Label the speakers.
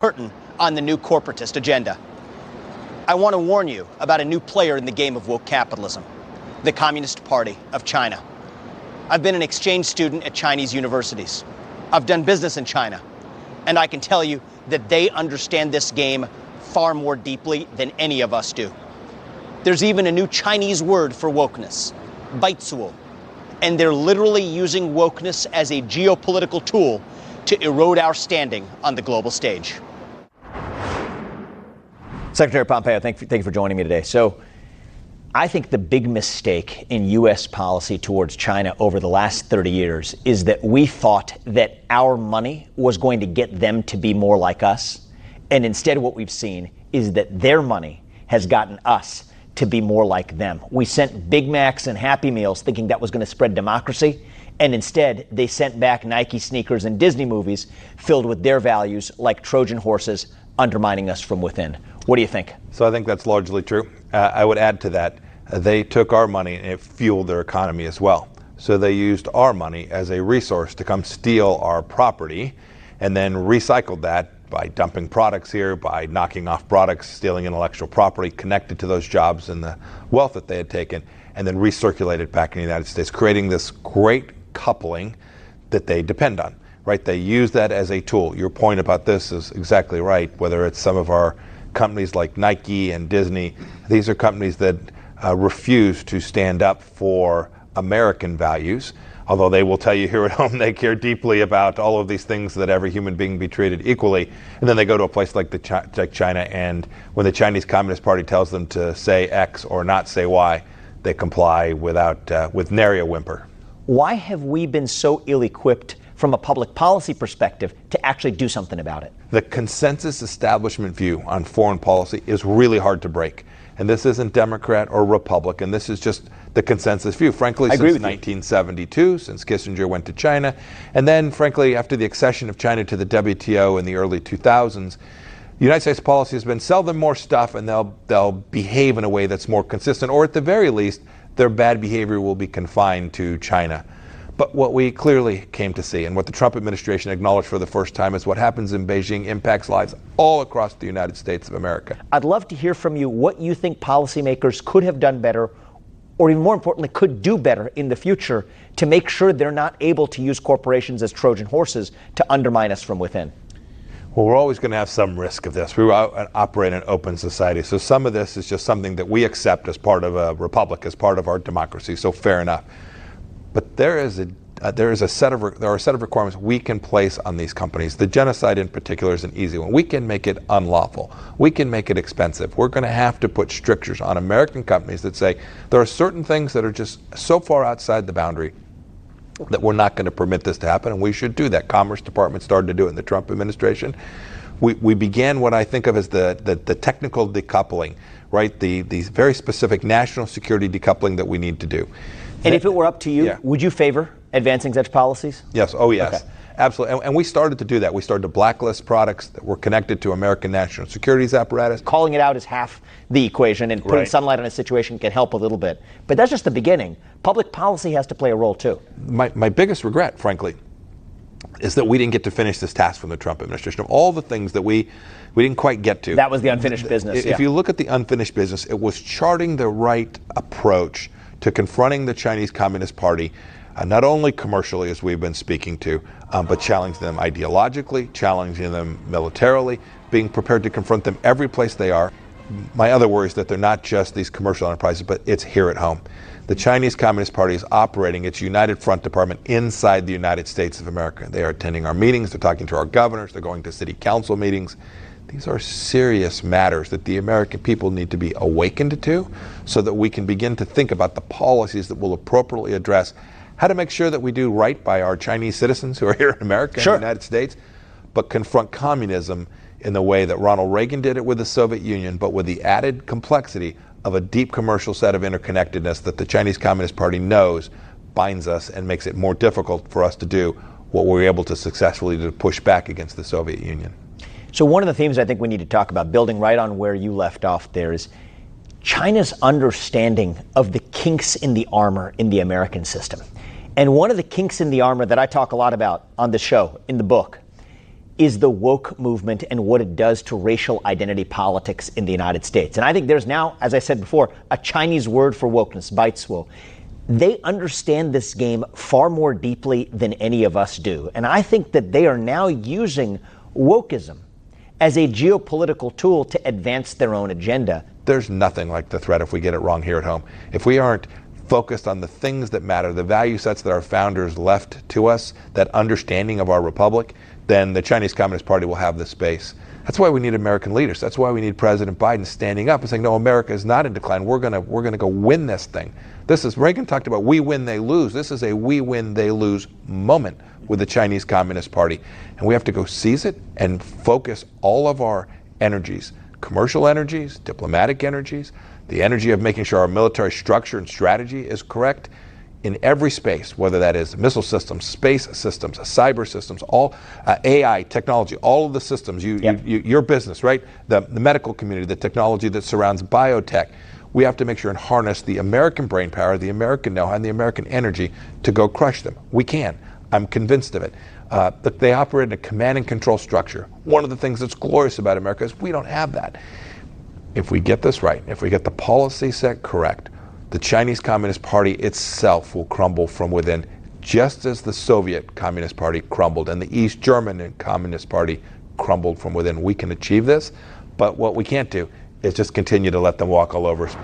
Speaker 1: curtain on the new corporatist agenda. I want to warn you about a new player in the game of woke capitalism, the Communist Party of China. I've been an exchange student at Chinese universities. I've done business in China, and I can tell you that they understand this game far more deeply than any of us do. There's even a new Chinese word for wokeness, baizuo, and they're literally using wokeness as a geopolitical tool to erode our standing on the global stage.
Speaker 2: Secretary Pompeo, thank you for joining me today. So I think the big mistake in U.S. policy towards China over the last 30 years is that we thought that our money was going to get them to be more like us. And instead what we've seen is that their money has gotten us to be more like them. We sent Big Macs and Happy Meals thinking that was going to spread democracy. And instead, they sent back Nike sneakers and Disney movies filled with their values like Trojan horses, undermining us from within. What do you think?
Speaker 3: So I think that's largely true. I would add to that, they took our money and it fueled their economy as well. So they used our money as a resource to come steal our property and then recycled that by dumping products here, by knocking off products, stealing intellectual property connected to those jobs and the wealth that they had taken, and then recirculate it back in the United States, creating this great coupling that they depend on, right? They use that as a tool. Your point about this is exactly right, whether it's some of our companies like Nike and Disney. These are companies that refuse to stand up for American values, although they will tell you here at home they care deeply about all of these things, that every human being be treated equally. And then they go to a place like China, and when the Chinese Communist Party tells them to say X or not say Y, they comply with nary a whimper.
Speaker 2: Why have we been so ill-equipped from a public policy perspective to actually do something about it?
Speaker 3: The consensus establishment view on foreign policy is really hard to break. And this isn't Democrat or Republican. This is just the consensus view. Frankly, since 1972, since Kissinger went to China, and then, frankly, after the accession of China to the WTO in the early 2000s, the United States policy has been sell them more stuff and they'll behave in a way that's more consistent, or at the very least, their bad behavior will be confined to China. But what we clearly came to see, and what the Trump administration acknowledged for the first time, is what happens in Beijing impacts lives all across the United States of America.
Speaker 2: I'd love to hear from you what you think policymakers could have done better, or even more importantly, could do better in the future to make sure they're not able to use corporations as Trojan horses to undermine us from within.
Speaker 3: Well, we're always going to have some risk of this. We operate in an open society, so some of this is just something that we accept as part of a republic, as part of our democracy, so fair enough. But there are a set of requirements we can place on these companies. The genocide in particular is an easy one. We can make it unlawful. We can make it expensive. We're going to have to put strictures on American companies that say there are certain things that are just so far outside the boundary that we're not going to permit this to happen, and we should do that. Commerce Department started to do it in the Trump administration. We began what I think of as the technical decoupling, right? The very specific national security decoupling that we need to do.
Speaker 2: And if it were up to you, would you favor advancing such policies?
Speaker 3: Yes. Oh, yes.
Speaker 2: Okay.
Speaker 3: Absolutely. And we started to do that. We started to blacklist products that were connected to American national security's apparatus.
Speaker 2: Calling it out is half the equation, and putting sunlight on a situation can help a little bit. But that's just the beginning. Public policy has to play a role, too.
Speaker 3: My biggest regret, frankly, is that we didn't get to finish this task from the Trump administration. Of all the things that we didn't quite get to.
Speaker 2: That was the unfinished business.
Speaker 3: If you look at the unfinished business, it was charting the right approach to confronting the Chinese Communist Party, not only commercially, as we've been speaking to, but challenging them ideologically, challenging them militarily, being prepared to confront them every place they are. My other worry is that they're not just these commercial enterprises, but it's here at home. The Chinese Communist Party is operating its United Front Department inside the United States of America. They are attending our meetings, they're talking to our governors, they're going to city council meetings. These are serious matters that the American people need to be awakened to, so that we can begin to think about the policies that will appropriately address how to make sure that we do right by our Chinese citizens who are here in America and the United States, but confront communism in the way that Ronald Reagan did it with the Soviet Union, but with the added complexity of a deep commercial set of interconnectedness that the Chinese Communist Party knows binds us and makes it more difficult for us to do what we were able to successfully to push back against the Soviet Union.
Speaker 2: So one of the themes I think we need to talk about, building right on where you left off there, is China's understanding of the kinks in the armor in the American system. And one of the kinks in the armor that I talk a lot about on the show, in the book, is the woke movement and what it does to racial identity politics in the United States. And I think there's now, as I said before, a Chinese word for wokeness, baitsuo. They understand this game far more deeply than any of us do. And I think that they are now using wokeism as a geopolitical tool to advance their own agenda.
Speaker 3: There's nothing like the threat if we get it wrong here at home. If we aren't focused on the things that matter, the value sets that our founders left to us, that understanding of our republic, then the Chinese Communist Party will have the space. That's why we need American leaders. That's why we need President Biden standing up and saying, no, America is not in decline. We're gonna go win this thing. This is, Reagan talked about we win, they lose. This is a we win, they lose moment with the Chinese Communist Party. And we have to go seize it and focus all of our energies, commercial energies, diplomatic energies, the energy of making sure our military structure and strategy is correct in every space, whether that is missile systems, space systems, cyber systems, all AI, technology, all of the systems, your business, right? The medical community, the technology that surrounds biotech. We have to make sure and harness the American brain power, the American know-how, and the American energy to go crush them. We can. I'm convinced of it. But they operate in a command and control structure. One of the things that's glorious about America is we don't have that. If we get this right, if we get the policy set correct, the Chinese Communist Party itself will crumble from within, just as the Soviet Communist Party crumbled and the East German Communist Party crumbled from within. We can achieve this, but what we can't do is just continue to let them walk all over us.